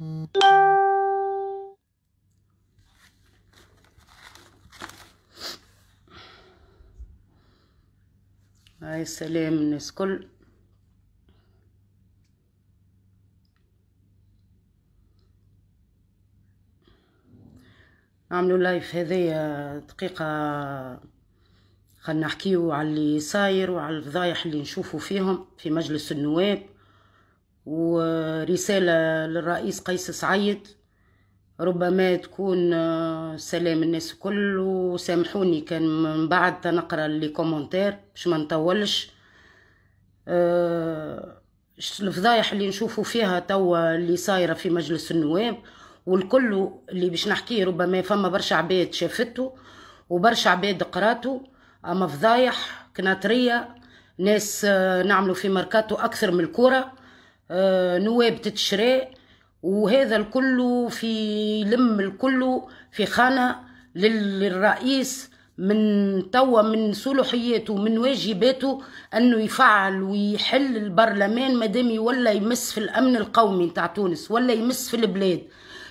هاي السلام الناس كل. نعملوا لايف هذيا دقيقة، خلنا نحكيو على اللي صاير وعلى الفضايح اللي نشوفوا فيهم في مجلس النواب، ورسالة للرئيس قيس سعيد ربما تكون سلام الناس الكل. وسامحوني كان من بعد تنقرا لي كومنتير باش ما نطولش. الفضايح اللي نشوفوا فيها توا اللي صايره في مجلس النواب والكل اللي باش نحكيه، ربما فما برشا عباد شافته وبرشا عباد قراته، اما فضايح كناتريه، ناس نعملوا في ماركاتو اكثر من الكره، نواب تتشري، وهذا الكل في لم الكل في خانه للرئيس من توا من صلاحياته من واجباته انه يفعل ويحل البرلمان مادام يولى يمس في الامن القومي نتاع تونس ولا يمس في البلاد.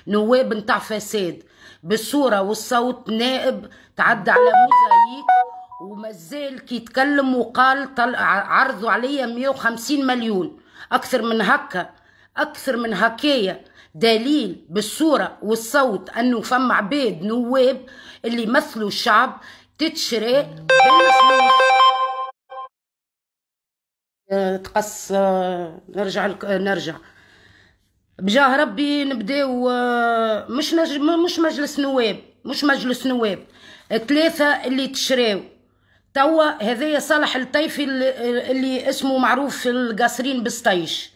نواب نتاع فساد بالصوره والصوت، نائب تعدى على موزايك ومازال كي يتكلم وقال عرضوا عليا 150 مليون. اكثر من هكا، اكثر من هكايا دليل بالصورة والصوت انه فما عباد نواب اللي يمثلوا الشعب تتشري بالفلوس. تقص نرجع بجاه ربي نبداو. مش مجلس نواب، مش مجلس نواب، ثلاثة اللي تشراو توا. هذايا صالح الطيفي اللي اسمه معروف في القاصرين بسطيش،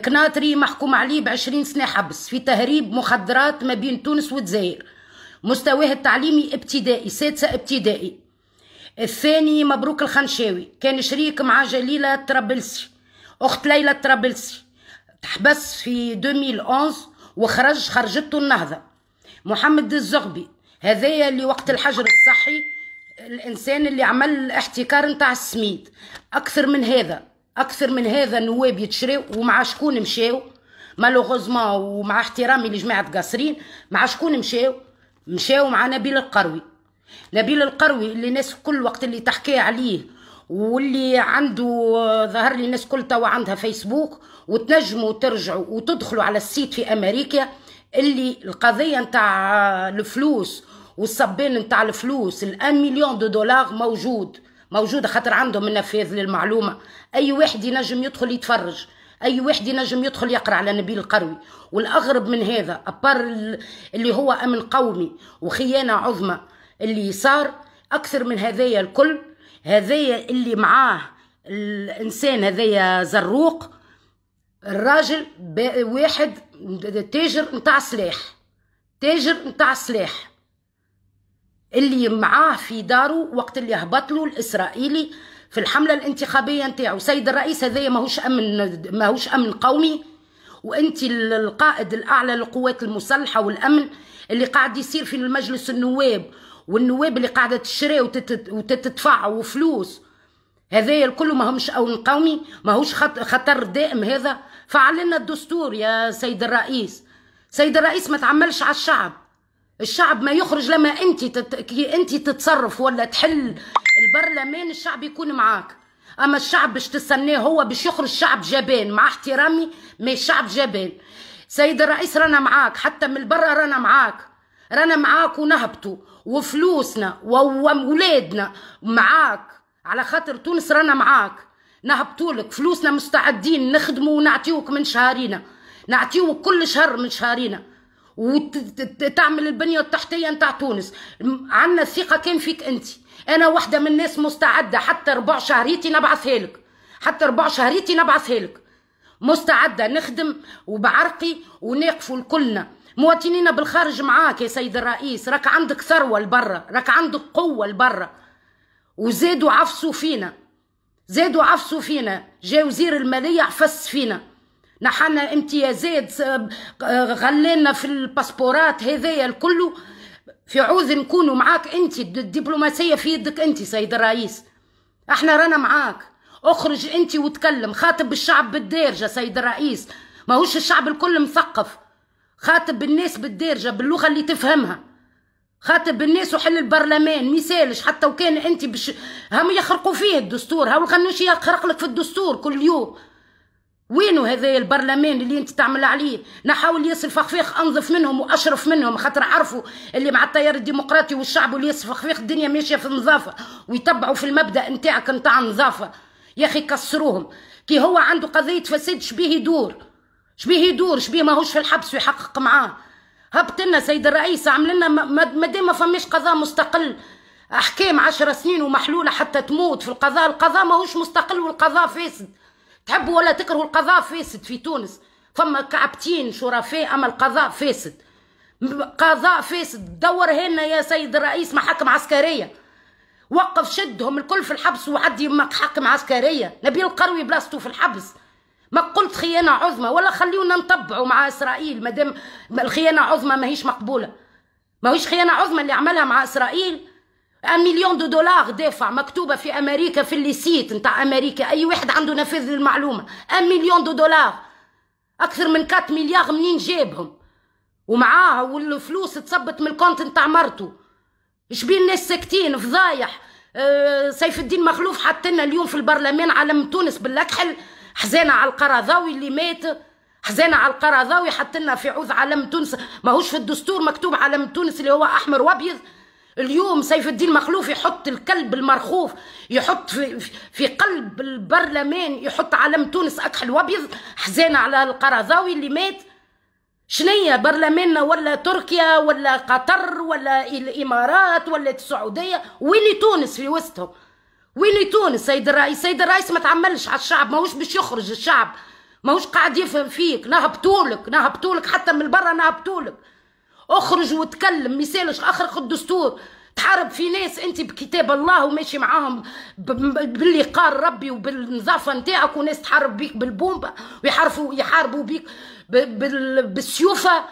كناطري محكوم عليه ب20 سنة حبس في تهريب مخدرات ما بين تونس والجزائر. مستواه التعليمي ابتدائي، سادسة ابتدائي. الثاني مبروك الخنشاوي، كان شريك مع جليلة طرابلسي أخت ليلى طرابلسي، تحبس في 2011 خرجته النهضة. محمد الزغبي هذايا اللي وقت الحجر الصحي الإنسان اللي عمل الاحتكار نتاع السميد. أكثر من هذا النواب يتشريو، ومع شكون مشاو مالوغوزمون، ومع احترامي لجماعة قاصرين، مع شكون مشاو مع نبيل القروي. نبيل القروي اللي الناس كل وقت اللي تحكي عليه واللي عنده ظهر لي الناس كل توا عندها فيسبوك وتنجموا ترجعوا وتدخلوا على السيت في أمريكا، اللي القضية نتاع الفلوس والصبين نتاع الفلوس الان مليون دولار موجودة خاطر عندهم النفاذ للمعلومة. أي واحد ينجم يدخل يتفرج، أي واحد ينجم يدخل يقرأ على نبيل القروي. والأغرب من هذا أبار اللي هو أمن قومي وخيانة عظمى اللي صار، أكثر من هذايا الكل، هذايا اللي معاه الإنسان هذايا زروق، الراجل واحد تاجر نتاع سلاح اللي معاه في داره وقت اللي هبط له الإسرائيلي في الحملة الانتخابية نتاعو. سيد الرئيس هذايا ماهوش أمن قومي، وانت القائد الأعلى للقوات المسلحة والأمن اللي قاعد يصير في المجلس النواب، والنواب اللي قاعدة تشري وتتدفع وفلوس، هذايا الكل ماهمش أمن قومي، ماهوش خطر دائم. هذا فعل لنا الدستور يا سيد الرئيس. سيد الرئيس ما تعملش على الشعب ما يخرج لما انت تتصرف ولا تحل البرلمان الشعب يكون معاك. اما الشعب باش تستناه هو باش يخرج شعب جبان، مع احترامي ما الشعب جبان. سيد الرئيس رانا معاك، حتى من برا رانا معاك ونهبطوا وفلوسنا وولادنا معاك على خاطر تونس، رانا معاك نهبطولك فلوسنا، مستعدين نخدموا ونعطيوك من شهرينا، نعطيوك كل شهر من شهرينا، وتعمل البنية التحتية نتاع تونس. عنا الثقة كان فيك انت. انا واحدة من الناس مستعدة حتى 4 شهريتي نبعثها لك، مستعدة نخدم وبعرقي ونقفوا الكلنا مواطنين بالخارج معاك يا سيد الرئيس. راك عندك ثروة لبرا، راك عندك قوة لبرا، وزادوا عفسوا فينا، جا وزير المالية عفس فينا، نحنا امتيازات، غلينا في الباسبورات، هذايا الكل في عوض نكونوا معاك انت. الدبلوماسية في يدك انت سيد الرئيس، احنا رانا معاك. اخرج انت وتكلم، خاطب الشعب بالدارجة سيد الرئيس، ماهوش الشعب الكل مثقف، خاطب الناس بالدارجه باللغه اللي تفهمها، خاطب الناس وحل البرلمان. ميسالش حتى وكان انت هم يخرقوا فيه الدستور، هاو الغنوشي يخرق لك في الدستور كل يوم. وينو هذا البرلمان اللي انت تعمل عليه؟ نحاول ياسر فخفيخ انظف منهم واشرف منهم، خاطر عرفوا اللي مع التيار الديمقراطي والشعب واللي ياسر فخفيخ الدنيا ماشيه في النظافه، ويتبعوا في المبدا نتاعك نتاع النظافه. يا اخي كسروهم. كي هو عنده قضيه فساد شبيه يدور شبيه ماهوش في الحبس ويحقق معاه. هبط لنا سيد الرئيس، عمل لنا مادام ما فماش قضاء مستقل، احكام 10 سنين ومحلوله حتى تموت في القضاء ماهوش مستقل والقضاء فاسد. تحبوا ولا تكرهوا القضاء فاسد في تونس، فما كعبتين شرفاء اما القضاء فاسد. قضاء فاسد. دور هنا يا سيد الرئيس محاكم عسكريه، وقف شدهم الكل في الحبس وعدي محاكم عسكريه. نبيل القروي بلاصتو في الحبس. ما قلت خيانه عظمى، ولا خليونا نطبعوا مع اسرائيل مادام الخيانه عظمى ماهيش مقبوله. ماهيش خيانه عظمى اللي عملها مع اسرائيل. 1 مليون دولار دافع مكتوبه في امريكا في الليسيت نتاع امريكا، اي واحد عنده نفاذ للمعلومه. 1 مليون دولار، اكثر من 4 مليار منين جابهم؟ ومعاها والفلوس تصبت من الكونت نتاع مرته. شبين الناس ساكتين فضايح؟ سيف الدين مخلوف حطنا اليوم في البرلمان علم تونس بالأكحل، حزانة على القرضاوي اللي مات، حزانة على القرضاوي حطنا في عوض علم تونس، ماهوش في الدستور مكتوب علم تونس اللي هو أحمر وأبيض. اليوم سيف الدين مخلوف يحط الكلب المرخوف، يحط في قلب البرلمان يحط علم تونس أكحل وأبيض، حزانة على القرضاوي اللي مات. شنية برلماننا ولا تركيا ولا قطر ولا الإمارات ولا السعودية؟ وين تونس في وسطهم؟ وين تونس سيد الرئيس؟ سيد الرئيس ما تعملش على الشعب، ماهوش باش يخرج الشعب، ماهوش قاعد يفهم فيك. نهبطولك حتى من برا نهبطولك. اخرج وتكلم، ميسالش اخرق الدستور. تحارب في ناس انت بكتاب الله وماشي معاهم باللي قال ربي وبالنظافه نتاعك، وناس تحارب بيك بالبومبا ويحاربوا بيك بالسيوفه.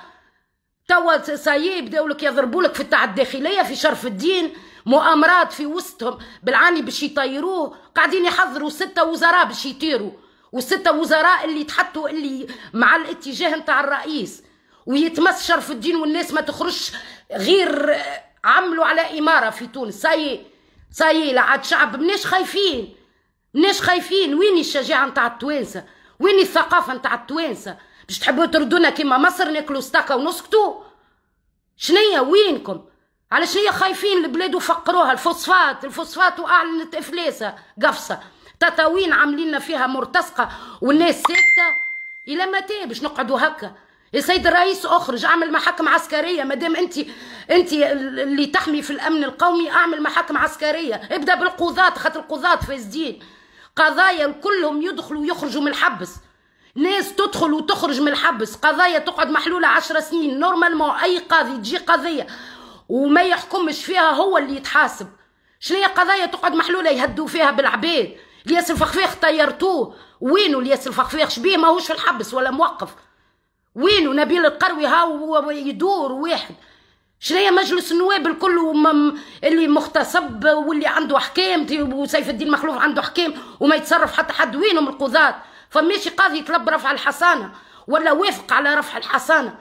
توا سايي بداو لك يضربوا لك في التاع الداخليه في شرف الدين، مؤامرات في وسطهم بالعاني باش يطيروه. قاعدين يحضروا 6 وزراء باش يطيروا، و6 وزراء اللي تحطوا اللي مع الاتجاه نتاع الرئيس، ويتمس شرف الدين والناس ما تخرجش غير عملوا على إمارة في تونس. سايي لا عاد شعب مناش خايفين. وين الشجاعة نتاع التوانسة؟ وين الثقافة نتاع التوانسة؟ باش تحبوا تردونا كيما مصر ناكلوا ستاكا ونسكتوا؟ شنية وينكم؟ على شنية خايفين؟ البلاد وفقروها. الفوسفات وأعلنت إفلاسها قفصة. تطاوين عاملين فيها مرتزقة والناس ساكتة. إلى متى باش نقعدوا هكا؟ يا سيد الرئيس اخرج اعمل محاكم عسكريه، مادام انت اللي تحمي في الامن القومي، اعمل محاكم عسكريه. ابدا بالقضاة، خاطر القضاة فاسدين. قضايا كلهم يدخلوا ويخرجوا من الحبس، ناس تدخل وتخرج من الحبس، قضايا تقعد محلوله 10 سنين. نورمالمون اي قاضي تجي قضيه وما يحكمش فيها هو اللي يتحاسب. شنو هي قضايا تقعد محلوله يهدوا فيها بالعباد؟ الياس الفخفيخ طيرتوه، وينو الياس الفخفيخ؟ شبيه ماهوش في الحبس ولا موقف؟ وينو نبيل القروي؟ هاو يدور واحد. شنيا مجلس النواب الكل اللي مغتصب واللي عنده احكام، وسيف الدين مخلوف عنده احكام وما يتصرف حتى حد. وينهم القضاة؟ فماشي قاضي يطلب رفع الحصانه ولا وافق على رفع الحصانه.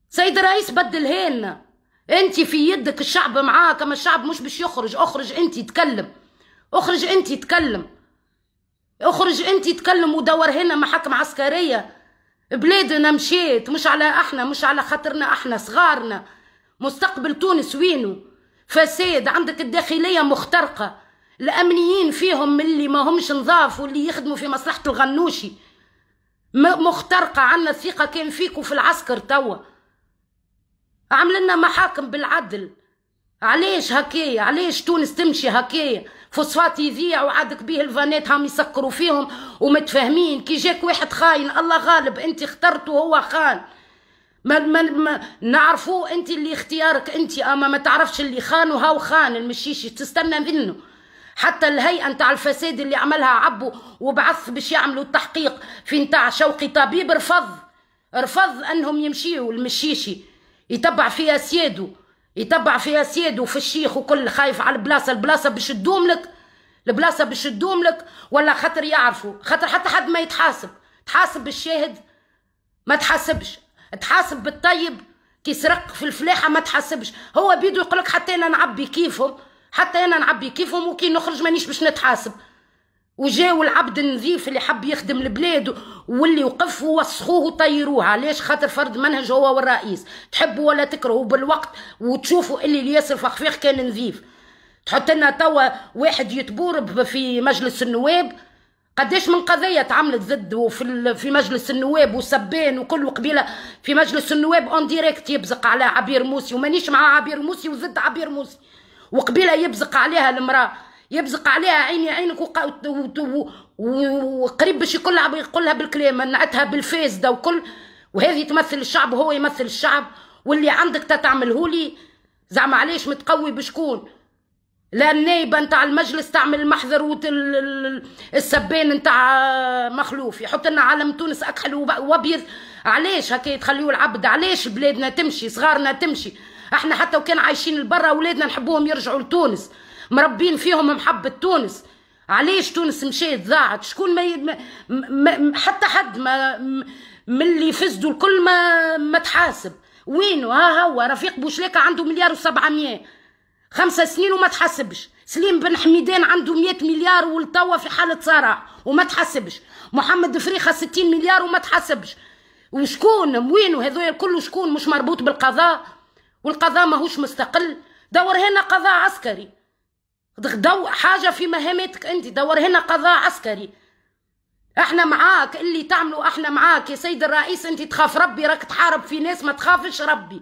سيد الرئيس بدلها لنا. انت في يدك، الشعب معاك، اما الشعب مش باش يخرج. اخرج انت تكلم، اخرج انت تكلم ودور هنا محاكم عسكريه. بلادنا مشيت، مش على احنا، مش على خاطرنا احنا صغارنا. مستقبل تونس وينو؟ فساد. عندك الداخليه مخترقه، الامنيين فيهم اللي ما همش نظاف واللي يخدموا في مصلحه الغنوشي مخترقه. عنا الثقه كان فيكم في العسكر. توا عملنا محاكم بالعدل. علاش هكايا؟ علاش تونس تمشي هكايا؟ فوسفات يذيع وعادك بيه الفانات هم يسكروا فيهم ومتفاهمين. كي جاك واحد خاين الله غالب، انت اخترته وهو خان. ما نعرفوه انت اللي اختيارك انت، اما ما تعرفش اللي خان وهو خان المشيشي تستنى منه. حتى الهيئه نتاع الفساد اللي عملها عبو وبعث باش يعملوا التحقيق في نتاع شوقي طبيب، رفض انهم يمشيوا المشيشي يتبع فيها سيادو في الشيخ وكل خايف على البلاصه باش تدوم لك، ولا خاطر يعرفوا، خاطر حتى حد ما يتحاسب. تحاسب بالشاهد ما تحاسبش. تحاسب بالطيب، كي سرق في الفلاحه ما تحاسبش. هو بيدو يقولك حتى انا نعبي كيفهم، حتى انا نعبي كيفهم، وكي نخرج مانيش باش نتحاسب. وجاو العبد النظيف اللي حب يخدم البلاد واللي وقف ووسخوه وطيروه. علاش؟ خاطر فرض منهج هو والرئيس، تحبوا ولا تكرهوا بالوقت وتشوفوا اللي ياسر فخفيخ كان نظيف. تحط لنا توا واحد يتبورب في مجلس النواب، قداش من قضيه تعملت ضده في مجلس النواب وسبان وكل قبيله في مجلس النواب اون ديريكت يبزق على عبير موسي، ومانيش مع عبير موسي وضد عبير موسي، وقبيله يبزق عليها المراه، يبزق عليها عيني عينك وقريب باش يقولها بالكلام، منعتها بالفاسده وكل. وهذه تمثل الشعب وهو يمثل الشعب، واللي عندك تعملهولي زعما علاش متقوي بشكون؟ لا النايبه نتاع المجلس تعمل المحضر السبان نتاع مخلوف يحط لنا علم تونس اكحل وابيض. علاش هكا تخليو العبد؟ علاش بلادنا تمشي، صغارنا تمشي؟ احنا حتى وكان عايشين لبرا اولادنا نحبوهم يرجعوا لتونس، مربين فيهم محبه تونس. علاش تونس مشيت ضاعت؟ شكون حتى حد ما من اللي فسدوا الكل ما تحاسب. وينو؟ ها هو رفيق بوشليكه عنده 1.7 5 سنين وما تحاسبش. سليم بن حميدان عنده 100 مليار والتوا في حالة صراع وما تحاسبش. محمد فريخة 60 مليار وما تحاسبش. وشكون؟ وينو هذول الكل؟ شكون مش مربوط بالقضاء؟ والقضاء ماهوش مستقل. دور هنا قضاء عسكري، دور حاجة في مهامتك انت، دور هنا قضاء عسكري. احنا معاك اللي تعملوا، احنا معاك يا سيد الرئيس. انت تخاف ربي، راك تحارب في ناس ما تخافش ربي،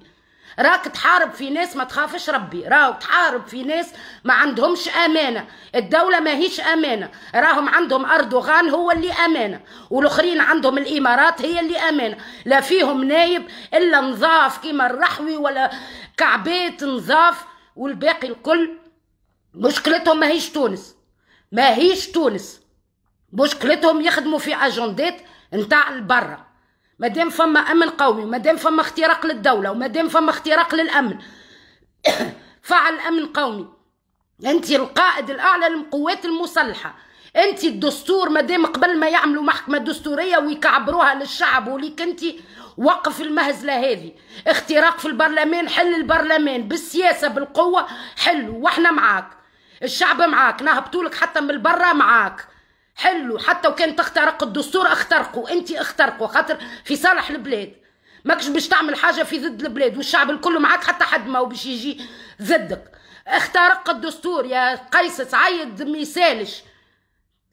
راك تحارب في ناس ما تخافش ربي، راك تحارب في ناس ما عندهمش امانه. الدوله ما هيش امانه، راهم عندهم اردوغان هو اللي امانه، والاخرين عندهم الامارات هي اللي امانه. لا فيهم نايب الا نظاف كيما الرحوي ولا كعبات نظاف، والباقي الكل مشكلتهم ما هيش تونس، ما هيش تونس. مشكلتهم يخدموا في اجندات نتاع البرة. مادام فما امن قومي، ومادام فما اختراق للدوله، ومادام فما اختراق للامن فعل امن قومي. انت القائد الاعلى للقوات المسلحه، انت الدستور. مادام قبل ما يعملوا محكمه دستوريه ويكعبروها للشعب وليك انت، وقف المهزله هذه. اختراق في البرلمان، حل البرلمان بالسياسه بالقوه، حلو واحنا معاك، الشعب معاك، نهبطولك حتى من البرة معاك، حلو. حتى وكان تخترق الدستور اخترقوا، انت اخترقوا خاطر في صالح البلاد، ماكش باش تعمل حاجه في ضد البلاد، والشعب الكل معاك حتى حد ما هو باش يجي ضدك. اخترق الدستور يا قيس سعيد ما يسالش،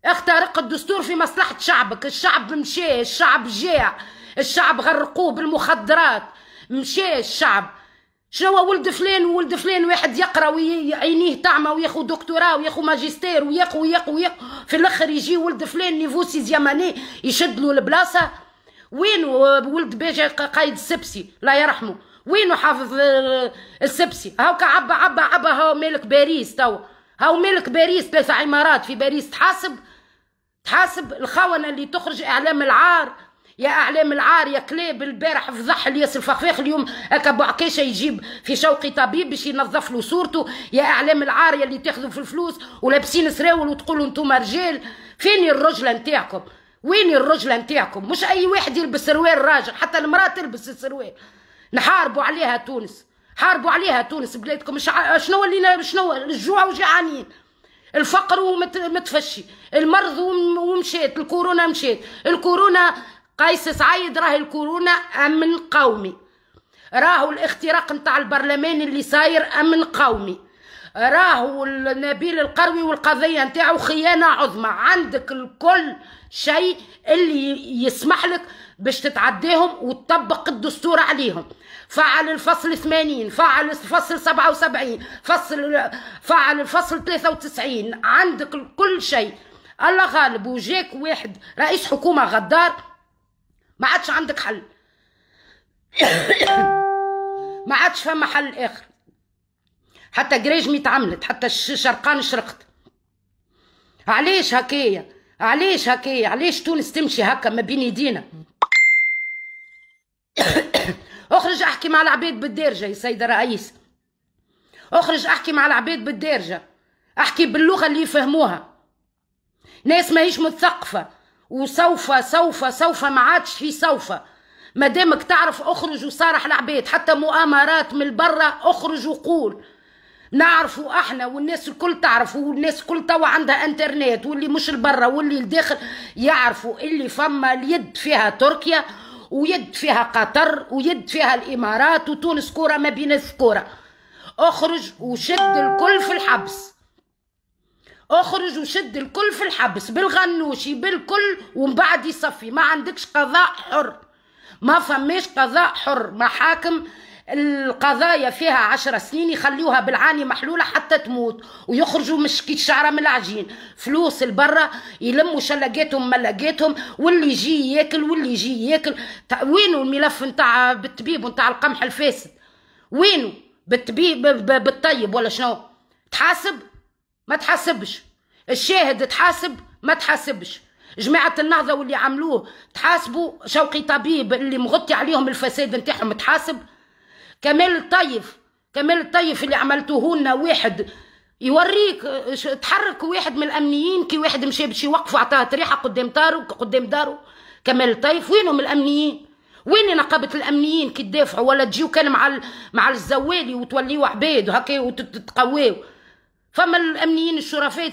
اخترق الدستور في مصلحه شعبك. الشعب مشى، الشعب جاع، الشعب غرقوه بالمخدرات، مشى الشعب. شنو ولد فلان وولد فلان، واحد يقرا وعينيه تعمى وياخذ دكتوراه وياخذ ماجستير وياخذ في الاخر يجي ولد فلان نيفو سيزياماني يشد له البلاصه. وين ولد باجي قايد السبسي الله يرحمه؟ وينو حافظ السبسي؟ هاوكا عبا هاو ملك باريس، توا هاو ملك باريس، 3 عمارات في باريس. تحاسب الخونه اللي تخرج اعلام العار. يا اعلام العار يا كلاب، البارح فضح الياس الفخفاخ، اليوم هكا ابو عكاشه يجيب في شوقي طبيب باش ينظف له صورته. يا اعلام العار يا اللي تاخذوا في الفلوس ولابسين سراول وتقولوا انتم رجال. فين الرجله نتاعكم؟ وين الرجله نتاعكم؟ مش اي واحد يلبس سروال راجل، حتى المراه تلبس السروال. نحاربوا عليها تونس، حاربوا عليها تونس بلادكم. شنو اللي شنو الجوع وجعانين، الفقر ومتفشي، المرض ومشيت، الكورونا مشيت. الكورونا قيس سعيد راهي الكورونا امن قومي، راهو الاختراق نتاع البرلمان اللي صاير امن قومي، راهو نبيل القروي والقضيه نتاعو خيانه عظمى. عندك الكل شيء اللي يسمح لك باش تتعداهم وتطبق الدستور عليهم. فعل الفصل 80، فعل الفصل 77، فعل الفصل 93. عندك كل شيء. الله غالب. وجاك واحد رئيس حكومه غدار، ما عادش عندك حل ما عادش فما حل اخر. حتى قريجمي تعملت، حتى شرقان شرقت. علاش هكايا؟ علاش هكايا؟ علاش تونس تمشي هكا ما بين يدينا؟ اخرج احكي مع العباد بالدارجه يا سيد الرئيس، اخرج احكي مع العباد بالدارجه، احكي باللغه اللي يفهموها. ناس ماهيش مثقفه، وسوف سوف سوف ما عادش في سوف. مادامك تعرف اخرج وصارح العباد، حتى مؤامرات من برا اخرج وقول. نعرفوا احنا والناس الكل تعرف، والناس الكل توا عندها انترنت، واللي مش البرا واللي الداخل يعرفوا اللي فما اليد فيها تركيا ويد فيها قطر ويد فيها الامارات وتونس كوره ما بين الذكوره. اخرج وشد الكل في الحبس، اخرج وشد الكل في الحبس بالغنوشي بالكل، ومن بعد يصفي. ما عندكش قضاء حر، ما فماش قضاء حر. محاكم القضايا فيها 10 سنين يخليوها بالعاني محلولة حتى تموت، ويخرجوا مشكيت شعرة من العجين. فلوس البرة يلموا شلقاتهم ملقاتهم، واللي يجي ياكل واللي يجي ياكل. وينو الملف نتاع بالطبيب ونتاع القمح الفاسد؟ وينو بالطبيب بالطيب ولا شنو؟ تحاسب؟ ما تحاسبش. الشاهد تحاسب؟ ما تحاسبش. جماعة النهضة واللي عملوه تحاسبوا. شوقي طبيب اللي مغطي عليهم الفساد نتاعهم تحاسب. كمال الطيف اللي عملتوه لنا واحد يوريك تحرك واحد من الامنيين كي واحد مشى باش يوقفوا عطاه ريحه قدام دارو. كمال الطيف وينهم الامنيين؟ وين نقابه الامنيين كي تدافعوا؟ ولا تجيو كان مع الزوالي وتوليوا عباد وهكا وتتقواو؟ فما الامنيين الشرفات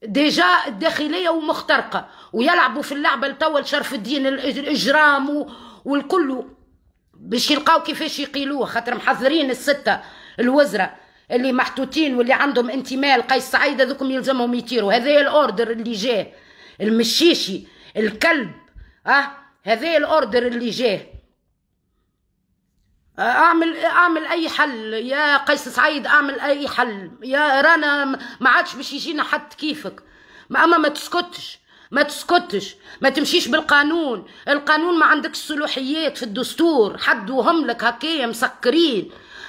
ديجا الداخليه ومخترقه ويلعبوا في اللعبه لتوا شرف الدين الاجرام والكل باش يلقاو كيفاش يقيلوه، خاطر محضرين الستة الوزراء اللي محطوطين واللي عندهم انتماء لقيس سعيد هذوكم يلزمهم يطيروا. هذا الاوردر اللي جاه المشيشي الكلب، هذا الاوردر اللي جاه. اعمل اي حل يا قيس سعيد، اعمل اي حل يا رانا، ما عادش باش يجينا حد كيفك. اما ما تسكتش، ما تمشيش بالقانون. القانون ما عندكش صلاحيات في الدستور، حدوهم لك هكايا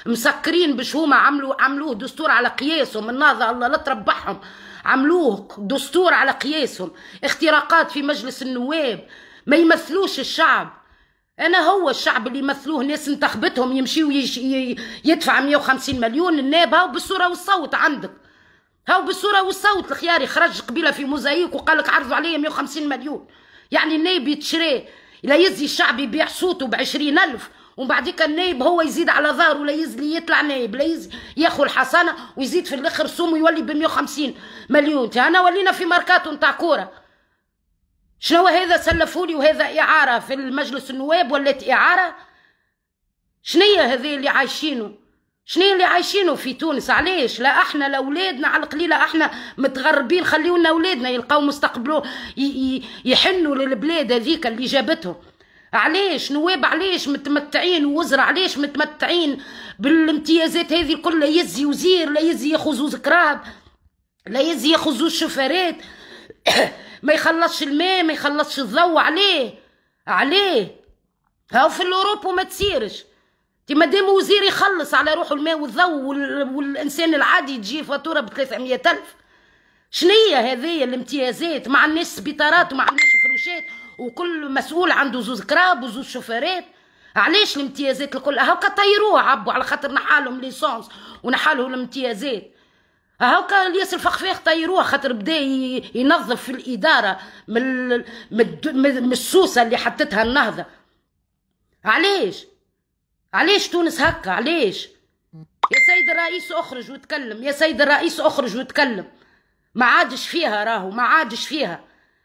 مسكرين باش هما عملوه دستور على قياسهم. النهضة الله لا تربحهم، عملوه دستور على قياسهم. اختراقات في مجلس النواب ما يمثلوش الشعب. انا هو الشعب اللي يمثلوه ناس انتخبتهم يمشيوا يدفع 150 مليون. النائب هاو بالصورة والصوت عندك، هاو بالصورة والصوت. الخياري خرج قبيله في موزايك وقال لك عرضوا عليه 150 مليون. يعني النائب يتشري، لا يزي الشعب يبيع صوته ب20,000 ومن بعديك النائب هو يزيد على ظهره، لا يزلي يطلع نائب، لا يزي ياخذ الحصانه ويزيد في الاخر سوم ويولي ب150 مليون. انا ولينا في ماركاتو نتاع كوره. شنو هذا؟ سلفولي وهذا اعاره في المجلس النواب ولات اعاره. شنية هذا اللي عايشينه؟ شنو اللي عايشينه في تونس؟ علاش لا احنا لاولادنا على القليله احنا متغربين، خليونا اولادنا يلقاو مستقبلهم يحنوا للبلاد هذيك اللي جابتهم. علاش نواب؟ علاش متمتعين؟ وزراء علاش متمتعين بالامتيازات هذه الكل؟ لا يزي وزير، لا يزي ياخذوا زكراب، لا يزي ياخذوا الشفارات ما يخلصش الماء، ما يخلصش الضوء. عليه هاو في الاوروبا ما تسيرش. مادام وزير يخلص على روحه الماء والضوء والانسان العادي تجي فاتوره ب300,000. شنية هذه الامتيازات؟ مع الناس سبيطارات ومع الناس فروشات وكل مسؤول عنده زوز كراب وزوز شوفيرات. علاش الامتيازات الكل؟ هاكا طيروها عبوا على خاطر نحالهم ليسونس ونحالهم الامتيازات. هاكا الياس الفخفاخ طيروها خاطر بدا ينظف في الاداره من السوسه اللي حطتها النهضه. علاش تونس هكا؟ علاش؟ يا سيد الرئيس اخرج وتكلم، يا سيد الرئيس اخرج وتكلم. ما عادش فيها، راهو ما عادش فيها.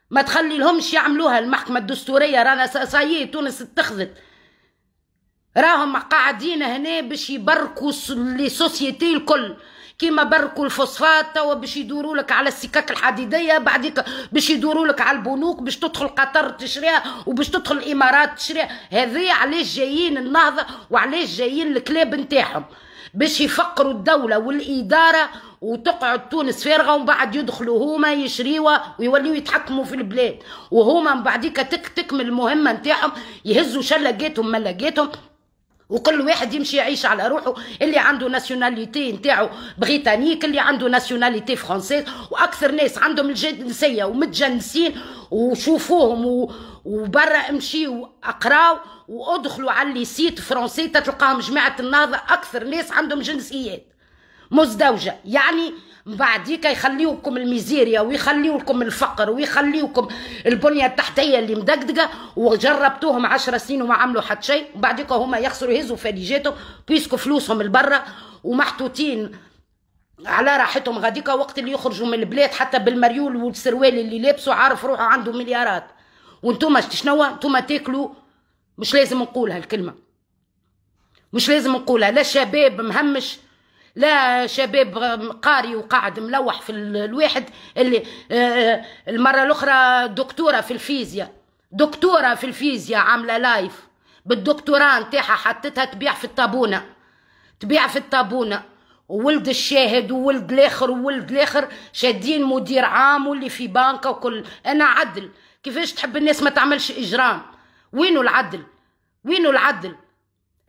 ما تخلي لهمش يعملوها المحكمة الدستورية. رانا سايي تونس اتخذت، راهم قاعدين هنا باش يبركوا لي سوسيتي الكل، كيما بركوا الفوسفات توا باش يدوروا لك على السكك الحديديه، بعديك باش يدوروا لك على البنوك، باش تدخل قطر تشريها وباش تدخل الامارات تشريها. هذه علاش جايين النهضه وعلاش جايين الكلاب نتاعهم؟ باش يفقروا الدوله والاداره وتقعد تونس فارغه، ومن بعد يدخلوا هما يشريوا ويوليوا يتحكموا في البلاد، وهما من بعديك تكمل المهمه نتاعهم، يهزوا شلقاتهم ملقاتهم وكل واحد يمشي يعيش على روحه. اللي عنده ناسيوناليتي نتاعو بريطانيك، اللي عنده ناسيوناليتي فرنسيز، واكثر ناس عندهم الجنسيه ومتجنسين. وشوفوهم وبرا امشيوا اقراو وادخلوا على لي سيت فرنسي تلقاهم جماعه النهضه اكثر ناس عندهم جنسيات. مزدوجه، يعني بعديك يخليوكم الميزيريا ويخليوكم الفقر ويخليوكم البنيه التحتيه اللي مدقدقه، وجربتوهم 10 سنين وما عملوا حتى شيء، وبعديك هما يخسروا يهزوا فليجاتهم بيسكوا فلوسهم البرة ومحطوطين على راحتهم. غاديك وقت اللي يخرجوا من البلاد حتى بالمريول والسروال اللي لابسوا عارف روحه عنده مليارات، وانتم شنو انتم تاكلوا. مش لازم نقولها الكلمه، مش لازم نقولها، لا شباب مهمش لا شباب قاري وقاعد ملوح في الواحد اللي المره الاخرى دكتوره في الفيزياء، دكتوره في الفيزياء عامله لايف بالدكتوراه نتاعها حطتها تبيع في الطابونه، تبيع في الطابونه، وولد الشاهد وولد الاخر وولد الاخر شادين مدير عام واللي في بنكه وكل. انا عدل، كيفاش تحب الناس ما تعملش اجرام؟ وينو العدل؟ وينو العدل؟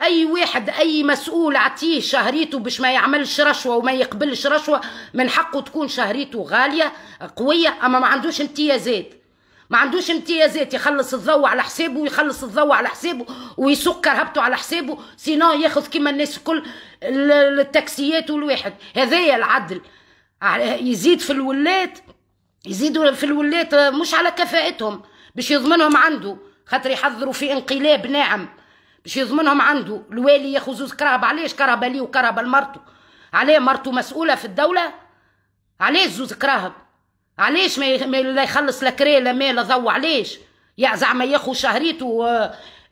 اي واحد اي مسؤول اعطيه شهريته باش ما يعملش رشوه وما يقبلش رشوه، من حقه تكون شهريته غاليه قويه، اما ما عندوش امتيازات، ما عندوش امتيازات، يخلص الضوء على حسابه ويخلص الضوء على حسابه ويسوق كرهبته على حسابه، سينو ياخذ كيما الناس الكل التاكسيات والواحد. هذايا العدل. يزيد في الولات، يزيدوا في الولات مش على كفاءتهم باش يضمنهم عنده، خاطر يحضروا في انقلاب ناعم باش يضمنهم عنده. الوالي ياخذ زوز كرهبه، علاش كرهبه ليه وكرهبه لمرته؟ عليه مرته مسؤوله في الدوله؟ علاش زوز كراهب؟ علاش ما لا يخلص لا كري لا ماء لا ضوء؟ علاش يا زعما ياخذ شهريته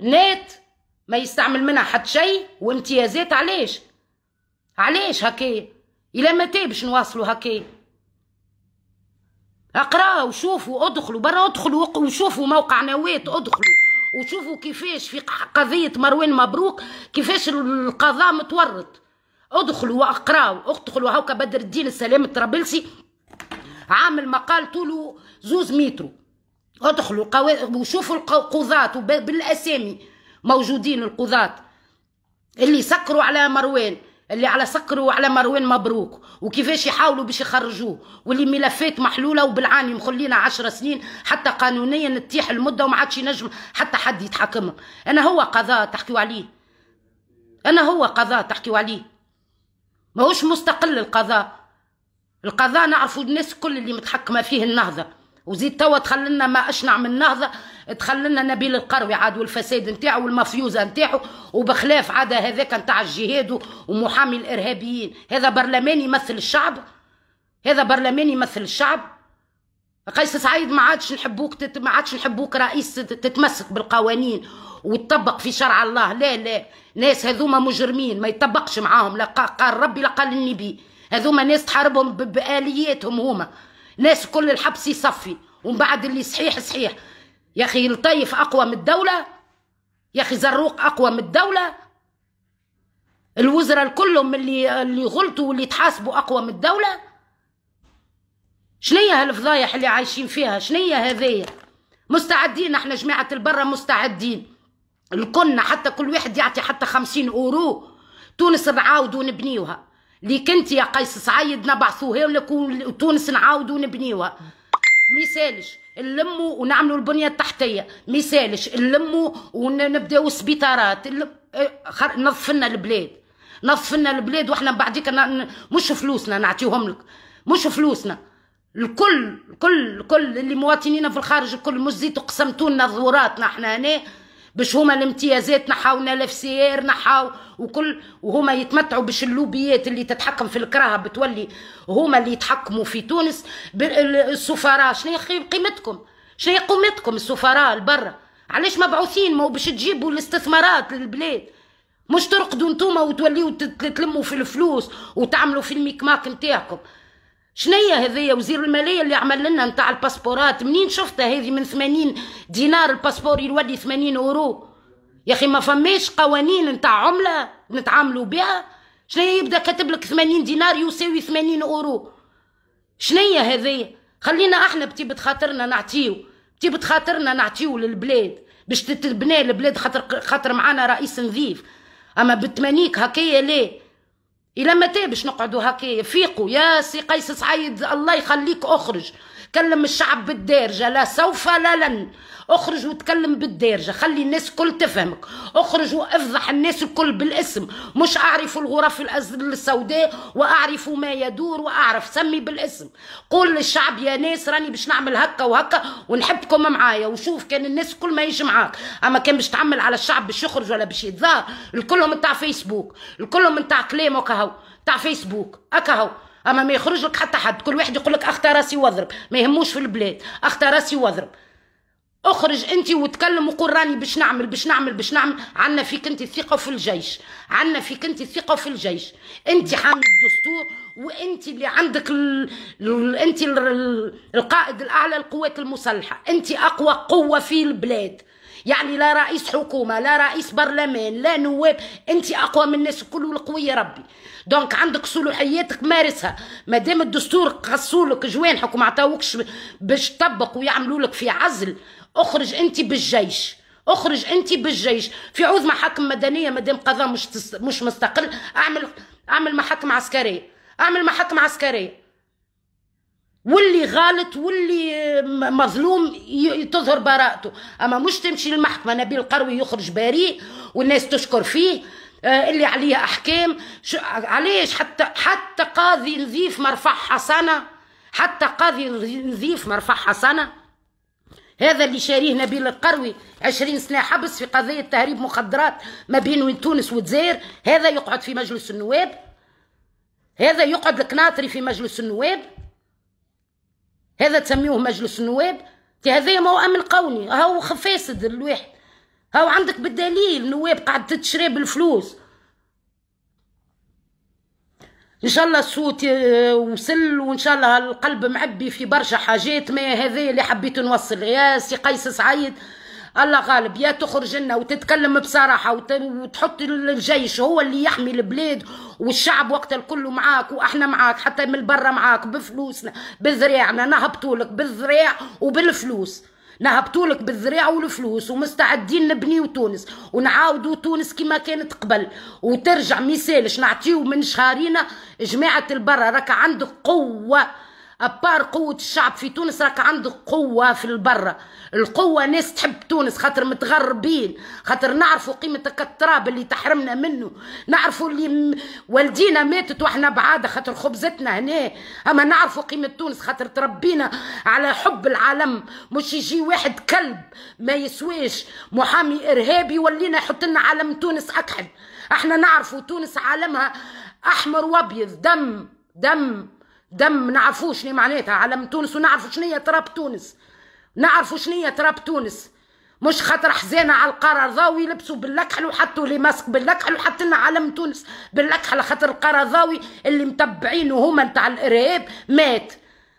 نات ما يستعمل منها حتى شيء وامتيازات؟ علاش؟ علاش هكايا؟ الى متى باش نواصلوا هكايا؟ اقراوا وشوفوا، ادخلوا برا، ادخلوا وشوفوا موقع نواة، ادخلوا وشوفوا كيفاش في قضية مروان مبروك كيفاش القضاء متورط. ادخلوا واقراوا، ادخلوا. هاكا بدر الدين السلام الطرابلسي عامل مقال طوله 2 متر، ادخلوا وشوفوا القضاة بالاسامي موجودين، القضاة اللي سكروا على مروان، اللي على سكروا على مروان مبروك وكيفاش يحاولوا باش يخرجوه، واللي ملفات محلوله وبالعاني مخلينا 10 سنين حتى قانونيا تتيح المده وما عادش ينجم حتى حد يتحكمهم. انا هو قضاء تحكيوا عليه، انا هو قضاء تحكيوا عليه، ماهوش مستقل القضاء. القضاء نعرفوا الناس كل اللي متحكمه فيه النهضه، وزيد توا تخللنا ما اشنع من النهضه، تخللنا نبيل القروي عاد والفساد نتاعو والمفيوزه نتاعو، وبخلاف عاد هذاك نتاع الجهاد ومحامي الارهابيين. هذا برلمان يمثل الشعب؟ هذا برلمان يمثل الشعب؟ قيس سعيد ما عادش نحبوك، ما عادش نحبوك رئيس تتمسك بالقوانين وتطبق في شرع الله. لا لا، ناس هذوما مجرمين ما يطبقش معاهم، لا قال ربي لا قال النبي. هذوما ناس تحاربهم بآلياتهم، هما ناس كل الحبس يصفي، ومن بعد اللي صحيح صحيح. يا اخي الطيف اقوى من الدوله، يا اخي زروق اقوى من الدوله، الوزراء كلهم اللي غلطوا واللي تحاسبوا اقوى من الدوله. شنية هالفضايح اللي عايشين فيها؟ شنية هذيا؟ مستعدين احنا جماعه البرة، مستعدين الكلنا، حتى كل واحد يعطي حتى 50 اورو، تونس نعاودوا نبنيوها. اللي كنت يا قيس سعيد نبعثوها لك وتونس نعاودوا نبنيوها. ميسالش نلموا ونعملوا البنيه التحتيه، ميسالش نلموا ونبداو سبيطارات، نظف لنا البلاد، نظف لنا البلاد، واحنا بعديك مش فلوسنا نعطيوهم لك، مش فلوسنا. الكل اللي مواطنين في الخارج الكل، مش زيتوا قسمتوا لنا ظهوراتنا احنا هنا باش هما الامتيازات نحاونا الافسير نحاو وكل، وهما يتمتعوا باش اللوبيات اللي تتحكم في الكراهه بتولي هما اللي يتحكموا في تونس. السفراء شنو قيمتكم؟ شنو قيمتكم السفراء البرة؟ علاش مبعوثين؟ ما باش تجيبوا الاستثمارات للبلاد، مش ترقدوا نتوما وتوليوا تلموا في الفلوس وتعملوا في الميكماك نتاعكم. شنية هذيا؟ وزير المالية اللي عمل لنا نتاع الباسبورات منين شفتها هذه؟ من 80 دينار الباسبور يولي 80 اورو. يا اخي ما فماش قوانين نتاع عملة نتعاملوا بها؟ شنية يبدا كاتب لك 80 دينار يساوي 80 اورو؟ شنية هذيا؟ خلينا احنا بتيبة خاطرنا نعطيو، بتيبة خاطرنا نعطيو للبلاد باش تتبنى البلاد، خاطر معانا رئيس نظيف. اما بالتمانيك هكايا ليه؟ الى متى باش نقعدوا هكايا؟ فيقوا يا سي قيس سعيد، الله يخليك اخرج، كلم الشعب بالدارجة، لا سوف لا لن. اخرج وتكلم بالدارجة، خلي الناس الكل تفهمك. اخرج وافضح الناس الكل بالاسم، مش اعرف الغرف السوداء واعرف ما يدور واعرف، سمي بالاسم. قول للشعب يا ناس راني باش نعمل هكا وهكا ونحبكم معايا، وشوف كان الناس الكل ما يجي معاك. اما كان باش تعمل على الشعب باش يخرج ولا باش يتظاهر، الكلهم نتاع فيسبوك، الكلهم نتاع كلام وكهو تاع فيسبوك اكهو. اما ما يخرج لك حتى حد، كل واحد يقول لك اختار راسي واضرب، ما يهموش في البلاد، اختار راسي واضرب. اخرج انت وتكلم وقول راني باش نعمل باش نعمل باش نعمل. عنا فيك انت الثقه في الجيش، عنا فيك انت الثقه في الجيش. انت حامي الدستور، وانت اللي عندك انت القائد الاعلى للقوات المسلحه، انت اقوى قوه في البلاد. يعني لا رئيس حكومه لا رئيس برلمان لا نواب، انت اقوى من الناس الكل والقويه ربي. دونك عندك صلاحياتك مارسها. ما دام الدستور قصولك جوانحك وما عطاوكش باش تطبق ويعملوا لك في عزل، اخرج انت بالجيش، اخرج انت بالجيش في عوض محاكم مدنيه. ما دام قضاء مش مستقل، اعمل محاكم عسكريه، اعمل محاكم عسكريه. واللي غلط واللي مظلوم تظهر براءته. اما مش تمشي للمحكمه نبيل القروي يخرج بريء والناس تشكر فيه، اللي عليه احكام. علاش حتى قاضي نظيف مرفع حسنه، حتى قاضي نظيف مرفع حسنه. هذا اللي شاريه نبيل القروي 20 سنه حبس في قضيه تهريب مخدرات ما بين تونس والجزائر، هذا يقعد في مجلس النواب؟ هذا يقعد القناطري في مجلس النواب؟ هذا تسميوه مجلس النواب؟ هذا ما هو امن قومي، هاو فاسد الواحد. هاو عندك بالدليل نواب قاعد تشري بالفلوس. ان شاء الله الصوت وصل، وان شاء الله القلب معبي في برشا حاجات. ما هذا اللي حبيت نوصل. يا سي قيس سعيد الله غالب، يا تخرج لنا وتتكلم بصراحه وتحط الجيش هو اللي يحمي البلاد والشعب وقت الكل معاك، واحنا معاك حتى من برا معاك بفلوسنا بذريعنا. نهبطولك بالذريع وبالفلوس، نهبطولك بالذريع والفلوس، ومستعدين نبنيو تونس ونعاودوا تونس كما كانت قبل، وترجع ميسالش نعطيو من شهرينا. جماعه البرا راك عندك قوه، أبار قوة الشعب في تونس راك عندك قوة في البرة. القوة ناس تحب تونس خاطر متغربين، خاطر نعرفوا قيمة التراب اللي تحرمنا منه، نعرفوا اللي والدينا ماتت واحنا بعادة خاطر خبزتنا هنا. أما نعرفوا قيمة تونس خاطر تربينا على حب العالم. مش يجي واحد كلب ما يسويش محامي إرهابي ولينا يحط لنا علم تونس أكحل. احنا نعرفوا تونس عالمها أحمر وأبيض، دم دم دم. نعرفوا شنو معناتها علم تونس، ونعرفوا شنو هي تراب تونس، نعرفوا شنو هي تراب تونس. مش خاطر حزانه على القرضاوي لبسوا باللكحل وحطوا لي ماسك باللكحل وحط لنا علم تونس باللكحل، خاطر القرضاوي اللي متبعينه هما نتاع الارهاب مات،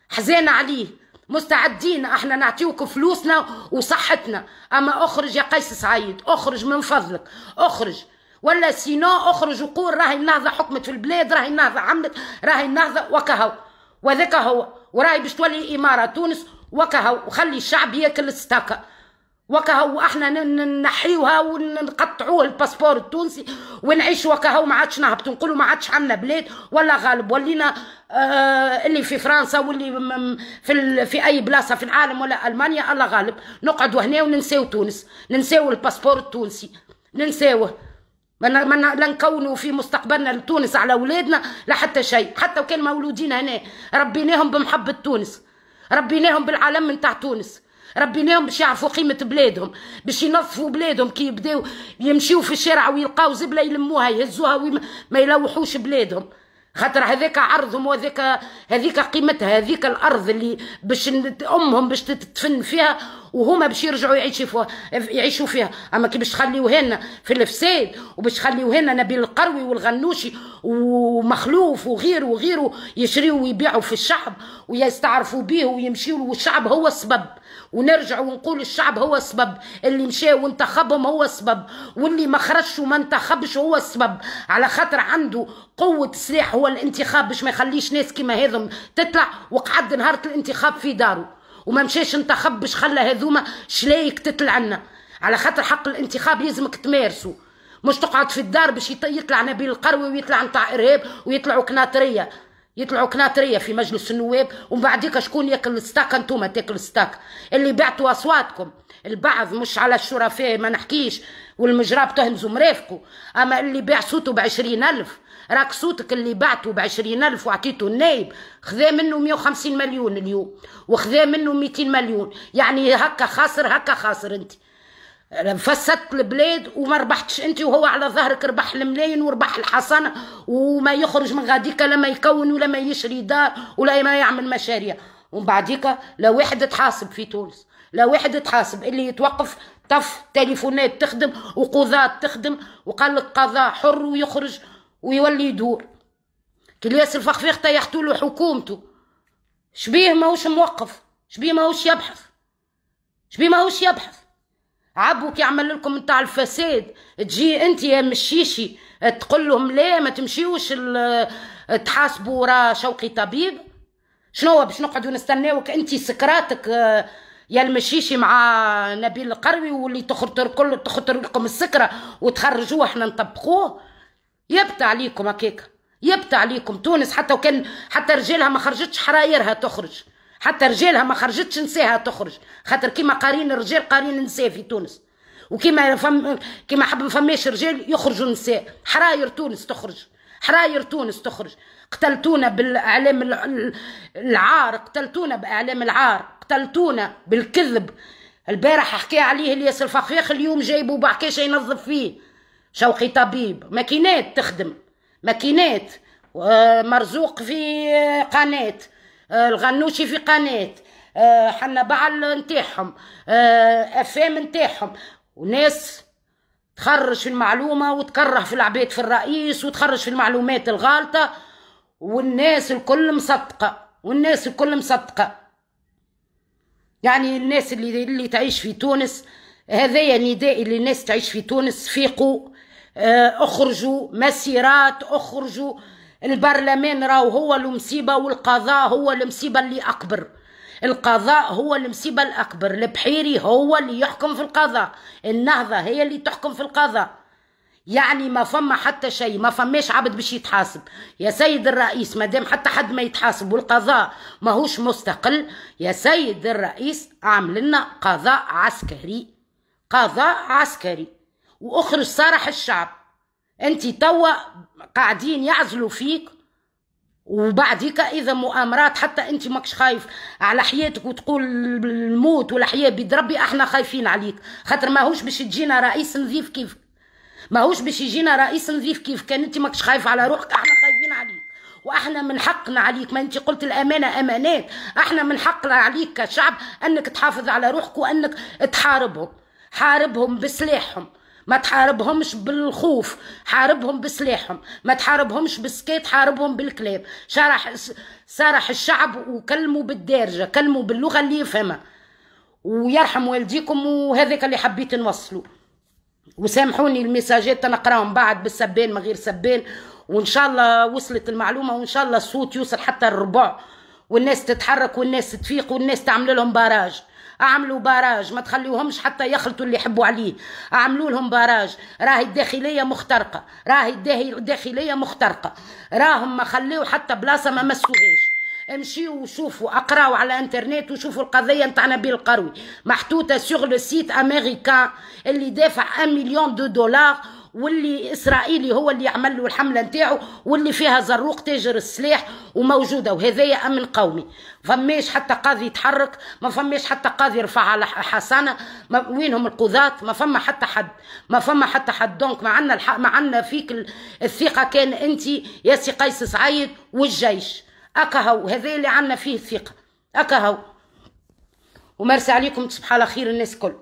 حزانه عليه. مستعدين احنا نعطيوك فلوسنا وصحتنا. اما اخرج يا قيس سعيد، اخرج من فضلك، اخرج. ولا سينو اخرج وقول راهي النهضه حكمت في البلاد، راهي النهضه عملت، راهي النهضه وكهو وذاك هو، وراهي باش تولي اماره تونس وكهو، وخلي الشعب ياكل الستاكه وكهو. احنا نحيوها ونقطعوه الباسبور التونسي ونعيشوا وكهو. ما عادش نهبطوا نقولوا ما عادش عندنا بلاد ولا غالب، ولينا اللي في فرنسا واللي في اي بلاصه في العالم ولا المانيا الله غالب، نقعدوا هنا وننساو تونس، ننساو الباسبور التونسي، ننساوه. لا نكونوا في مستقبلنا لتونس على اولادنا لا حتى شيء. حتى وكان مولودين هنا ربيناهم بمحبه تونس، ربيناهم بالعالم نتاع تونس، ربيناهم باش يعرفوا قيمه بلادهم، باش ينظفوا بلادهم. كي يبداو يمشيوا في الشارع ويلقاو زبله يلموها يهزوها وما يلوحوش بلادهم، خاطر هذاك عرضهم هذيك قيمتها، هذيك الارض اللي باش امهم باش تتفن فيها وهما باش يرجعوا يعيشوا فيها. اما كي باش تخليوها لنا في الفساد، وباش تخليوها لنا نبيل القروي والغنوشي ومخلوف وغيره يشريوا ويبيعوا في الشعب ويستعرفوا به ويمشيوا، والشعب هو السبب. ونرجع ونقول الشعب هو السبب، اللي مشى وانتخبهم هو السبب، واللي ما خرجش وما انتخبش هو السبب، على خاطر عنده قوة السلاح هو الانتخاب باش ما يخليش ناس كيما هذم تطلع. وقعد نهار الانتخاب في داره وما مشاش انتخب باش خلى هذوما شلايك تتلعنا، على خاطر حق الانتخاب يلزمك تمارسه، مش تقعد في الدار باش يطلع نبيل القروي ويطلع نتاع ارهاب ويطلعوا كناطريه. يطلعوا كناطريه في مجلس النواب، ومن بعديك شكون ياكل الستاك؟ انتوما تاكل الستاك اللي بعتوا اصواتكم. البعض مش على الشرفاء ما نحكيش، والمجراب تهمزوا مرافقوا، اما اللي باع صوته ب20,000، راك صوتك اللي بعته ب20,000 وعطيته النايب خذا منه 150 مليون اليوم، وخذا منه 200 مليون، يعني هكا خاسر هكا خاسر. انت فسدت البلاد وما ربحتش انت، وهو على ظهرك ربح الملايين وربح الحصانه، وما يخرج من غاديك لما يكون ولا ما يشري دار ولا ما يعمل مشاريع. ومن بعديك لا واحد تحاسب في تونس، لا واحد تحاسب. اللي يتوقف طف تليفونات تخدم وقضاة تخدم، وقال لك قضاء حر ويخرج ويولي يدور. كلياس الفخفيخ طيحتوا له حكومته، شبيه ماهوش موقف، شبيه ماهوش يبحث، شبيه ماهوش يبحث. عبوك يعمل لكم نتاع الفساد، تجي انت يا مشيشي تقول لهم لا ما تمشيوش تحاسبوا ورا شوقي طبيب. شنو باش نقعدوا نستناوك انت سكراتك يا المشيشي مع نبيل القروي، واللي تخطر لكم السكره وتخرجوه احنا نطبقوه؟ يبت عليكم هكاك، يبت عليكم. تونس حتى وكان حتى رجالها ما خرجتش حرايرها تخرج، حتى رجالها ما خرجتش نساها تخرج، خاطر كيما قارين الرجال قارين النساء في تونس، وكيما كيما حب ما فماش رجال يخرجوا النساء. حراير تونس تخرج، حراير تونس تخرج. قتلتونا بالاعلام العار، قتلتونا باعلام العار، قتلتونا بالكذب. البارح حكى عليه الياس الفخفاخ، اليوم جايبه بحكاش ينظف فيه شوقي طبيب. ماكينات تخدم، ماكينات. مرزوق في قناه، الغنوشي في قناه، حنا بعل نتاعهم، افام نتاعهم، وناس تخرج في المعلومه وتكره في العباد في الرئيس وتخرج في المعلومات الغالطه، والناس الكل مصدقه، والناس الكل مصدقه. يعني الناس اللي تعيش في تونس، هذايا ندائي للناس تعيش في تونس، فيقوا، اخرجوا مسيرات، اخرجوا. البرلمان راهو هو المصيبه، والقضاء هو المصيبه اللي اكبر. القضاء هو المصيبه الاكبر. البحيري هو اللي يحكم في القضاء، النهضه هي اللي تحكم في القضاء. يعني ما فما حتى شيء، ما فماش عبد باش يتحاسب يا سيد الرئيس. ما دام حتى حد ما يتحاسب والقضاء ماهوش مستقل، يا سيد الرئيس اعمل لنا قضاء عسكري، قضاء عسكري، واخرج صارح الشعب. انت توا قاعدين يعزلوا فيك، وبعديك اذا مؤامرات حتى انت ماكش خايف على حياتك وتقول الموت والحياه بيد ربي. احنا خايفين عليك، خاطر ماهوش باش يجينا رئيس نظيف كيفك، ماهوش باش يجينا رئيس نظيف كيف. كان انت ماكش خايف على روحك، احنا خايفين عليك، واحنا من حقنا عليك. ما انت قلت الامانه امانات، احنا من حقنا عليك كشعب انك تحافظ على روحك، وانك تحاربهم. حاربهم بسلاحهم، ما تحاربهمش بالخوف، حاربهم بسلاحهم، ما تحاربهمش بالسكيت، حاربهم بالكلام. صارح الشعب وكلموا بالدارجه، كلموا باللغه اللي يفهمها، ويرحم والديكم. وهذاك اللي حبيت نوصله. وسامحوني المساجات نقراهم بعد بالسبان من غير سبان، وان شاء الله وصلت المعلومه، وان شاء الله الصوت يوصل حتى الربع، والناس تتحرك والناس تفيق، والناس تعمل لهم باراج. اعملوا باراج، ما تخليوهمش حتى يخلطوا اللي يحبوا عليه، اعملوا لهم باراج. راهي الداخليه مخترقه، راهي الداخليه مخترقه، راهم ما خليوا حتى بلاصه ما مسوهاش. امشيوا وشوفوا، اقراوا على الانترنت وشوفوا القضيه نتاع نبيل القروي محطوطه سوغ لو سيت امريكان اللي دافع 1 مليون دولار، واللي اسرائيلي هو اللي يعمل له الحمله نتاعو، واللي فيها زروق تاجر السلاح وموجوده. وهذايا امن قومي، فماش حتى قاضي يتحرك، ما فماش حتى قاضي يرفع على حسنه. وينهم القضاة؟ ما فما حتى حد، ما فما حتى حد. دونك معنا فيك الثقه كان انت يا سي قيس سعيد والجيش. اكهو هذا اللي عنا فيه الثقه، اكهو. ومرسي عليكم، تصبحوا على خير الناس كل.